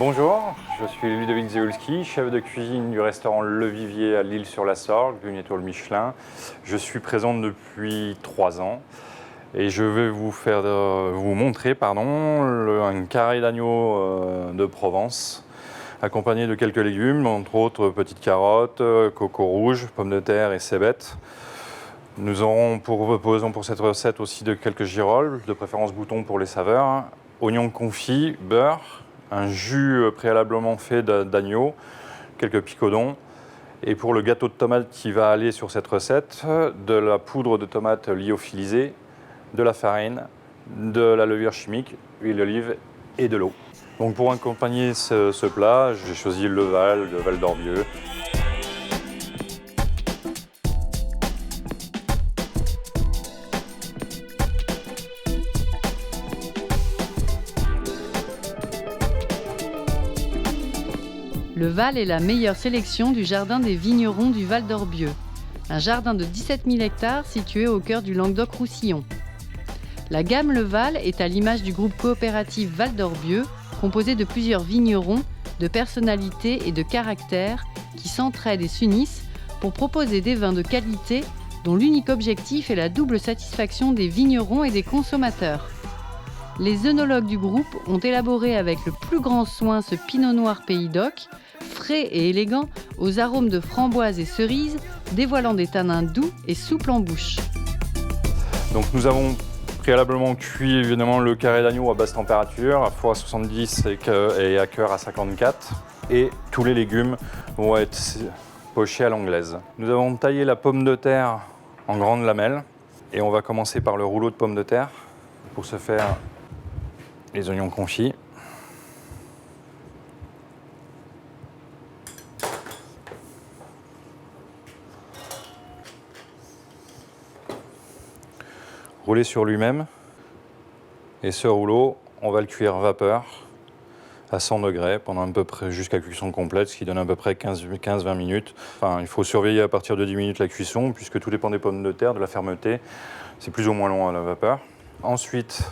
Bonjour, je suis Ludovic Zeulski, chef de cuisine du restaurant Le Vivier à L'Isle-sur-la-Sorgue, d'une étoile Michelin. Je suis présent depuis 3 ans et je vais vous montrer un carré d'agneau de Provence, accompagné de quelques légumes, entre autres petites carottes, coco rouge, pommes de terre et cébettes. Nous aurons proposons pour cette recette aussi quelques girolles, de préférence boutons pour les saveurs, oignons confits, beurre, un jus préalablement fait d'agneau, quelques picodons. Et pour le gâteau de tomate qui va aller sur cette recette, de la poudre de tomate lyophilisée, de la farine, de la levure chimique, huile d'olive et de l'eau. Donc pour accompagner ce plat, j'ai choisi le Val d'Orbieu. Le Val est la meilleure sélection du jardin des vignerons du Val d'Orbieu, un jardin de 17 000 hectares situé au cœur du Languedoc-Roussillon. La gamme Le Val est à l'image du groupe coopératif Val d'Orbieu, composé de plusieurs vignerons, de personnalités et de caractères qui s'entraident et s'unissent pour proposer des vins de qualité dont l'unique objectif est la double satisfaction des vignerons et des consommateurs. Les œnologues du groupe ont élaboré avec le plus grand soin ce pinot noir Pays d'Oc, frais et élégant, aux arômes de framboise et cerise, dévoilant des tanins doux et souples en bouche. Donc nous avons préalablement cuit évidemment le carré d'agneau à basse température, à four à 70 et à cœur à 54. Et tous les légumes vont être pochés à l'anglaise. Nous avons taillé la pomme de terre en grandes lamelles. Et on va commencer par le rouleau de pommes de terre. Pour ce faire, les oignons confits. Rouler sur lui-même. Et ce rouleau, on va le cuire vapeur à 100 degrés pendant à peu près jusqu'à cuisson complète, ce qui donne à peu près 15-20 minutes. Enfin, il faut surveiller à partir de 10 minutes la cuisson, puisque tout dépend des pommes de terre, de la fermeté. C'est plus ou moins long à la vapeur. Ensuite,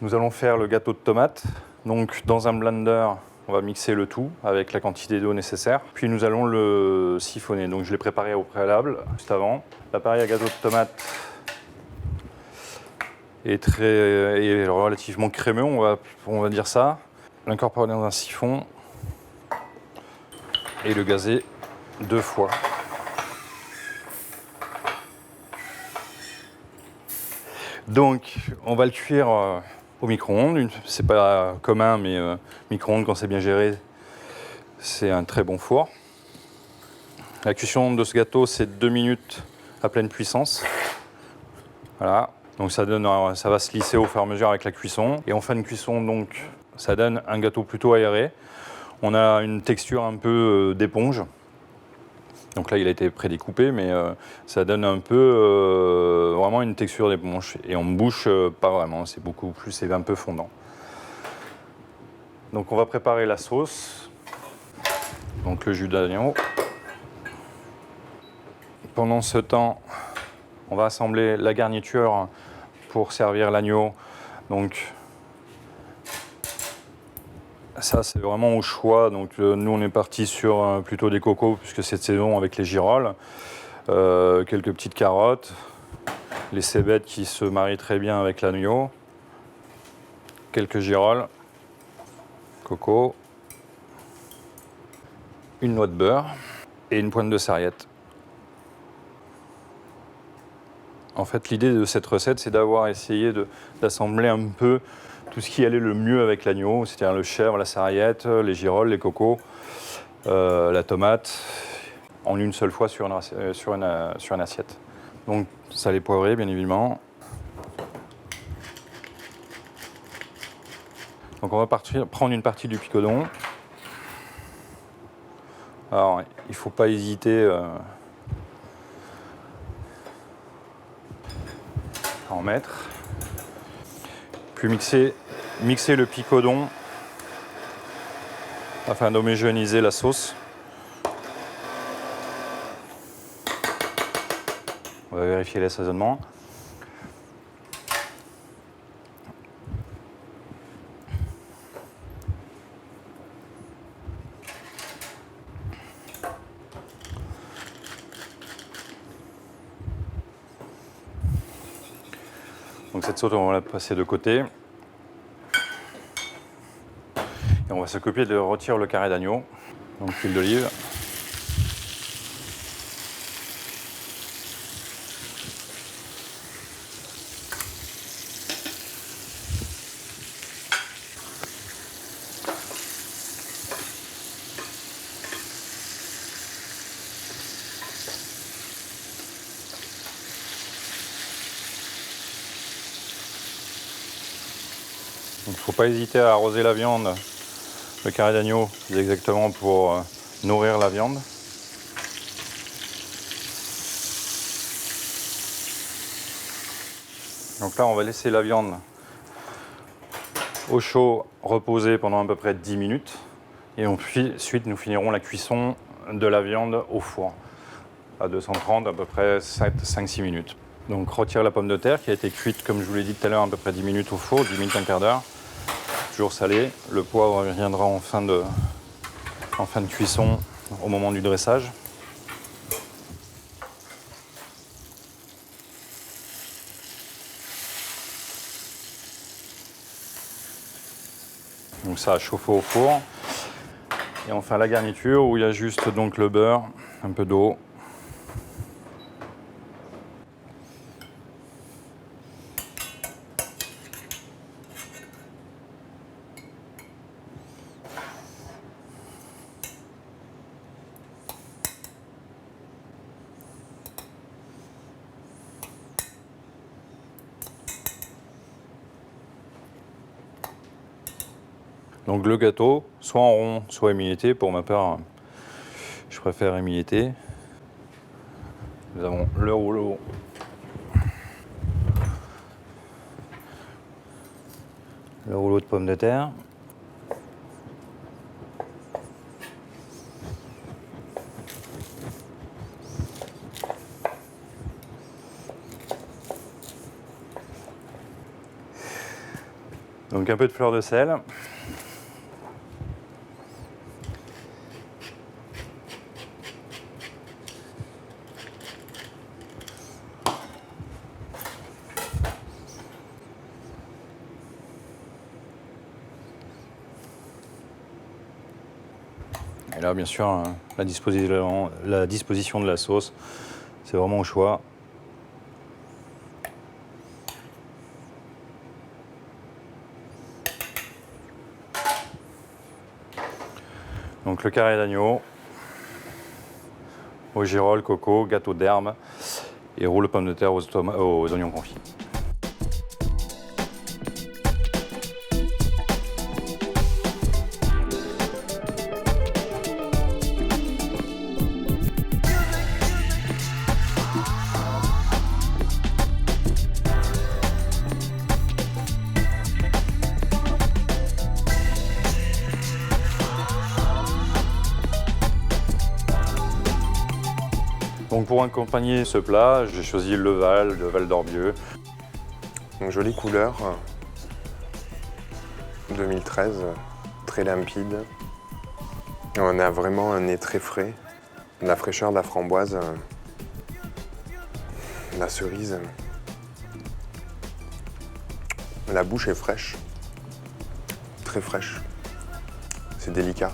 nous allons faire le gâteau de tomate. Donc, dans un blender, on va mixer le tout avec la quantité d'eau nécessaire. Puis nous allons le siphonner. Donc, je l'ai préparé au préalable, juste avant. L'appareil à gâteau de tomate est relativement crémeux, on va dire ça. L'incorporer dans un siphon et le gazer 2 fois. Donc, on va le cuire au micro-ondes. C'est pas commun, mais micro-ondes, quand c'est bien géré, c'est un très bon four. La cuisson de ce gâteau, c'est 2 minutes à pleine puissance. Voilà. Donc ça va se lisser au fur et à mesure avec la cuisson. Et on fait une cuisson, donc ça donne un gâteau plutôt aéré. On a une texture un peu d'éponge. Donc là, il a été prédécoupé, mais ça donne un peu vraiment une texture d'éponge. Et en bouche, pas vraiment, c'est un peu fondant. Donc on va préparer la sauce. Donc le jus d'agneau. Pendant ce temps, on va assembler la garniture pour servir l'agneau. Donc ça, c'est vraiment au choix. Donc nous, on est parti sur plutôt des cocos, puisque c'est de saison avec les girolles. Quelques petites carottes, les cébettes qui se marient très bien avec l'agneau, quelques girolles, coco, une noix de beurre et une pointe de sarriette. En fait, l'idée de cette recette, c'est d'avoir essayé d'assembler un peu tout ce qui allait le mieux avec l'agneau, c'est-à-dire le chèvre, la sarriette, les girolles, les cocos, la tomate, en une seule fois sur une assiette. Donc, salé poivré, bien évidemment. Donc, on va prendre une partie du picodon. Alors, il ne faut pas hésiter à en mettre. Puis mixer le picodon afin d'homogénéiser la sauce. On va vérifier l'assaisonnement. Donc cette sauce, on va la passer de côté. Et on va s'occuper de retirer le carré d'agneau. Donc l'huile d'olive. Il ne faut pas hésiter à arroser la viande, le carré d'agneau, c'est exactement pour nourrir la viande. Donc là, on va laisser la viande au chaud reposer pendant à peu près 10 minutes. Et ensuite, nous finirons la cuisson de la viande au four à 230, à peu près 5-6 minutes. Donc retire la pomme de terre qui a été cuite, comme je vous l'ai dit tout à l'heure, à peu près 10 minutes au four, 10 minutes, un quart d'heure. Toujours salé. Le poivre viendra en fin de cuisson au moment du dressage. Donc ça a chauffé au four. Et enfin la garniture où il y a juste donc le beurre, un peu d'eau. Donc le gâteau, soit en rond, soit émietté. Pour ma part, je préfère émietté. Nous avons le rouleau. Le rouleau de pommes de terre. Donc un peu de fleur de sel. Et là, bien sûr, la disposition de la sauce, c'est vraiment au choix. Donc le carré d'agneau, au girolles, coco, gâteau d'herbe et roule de pommes de terre aux oignons confits. Donc pour accompagner ce plat, j'ai choisi le Val de Val d'Orbieu. Donc jolie couleur, 2013, très limpide. On a vraiment un nez très frais, la fraîcheur de la framboise, la cerise. La bouche est fraîche, très fraîche. C'est délicat.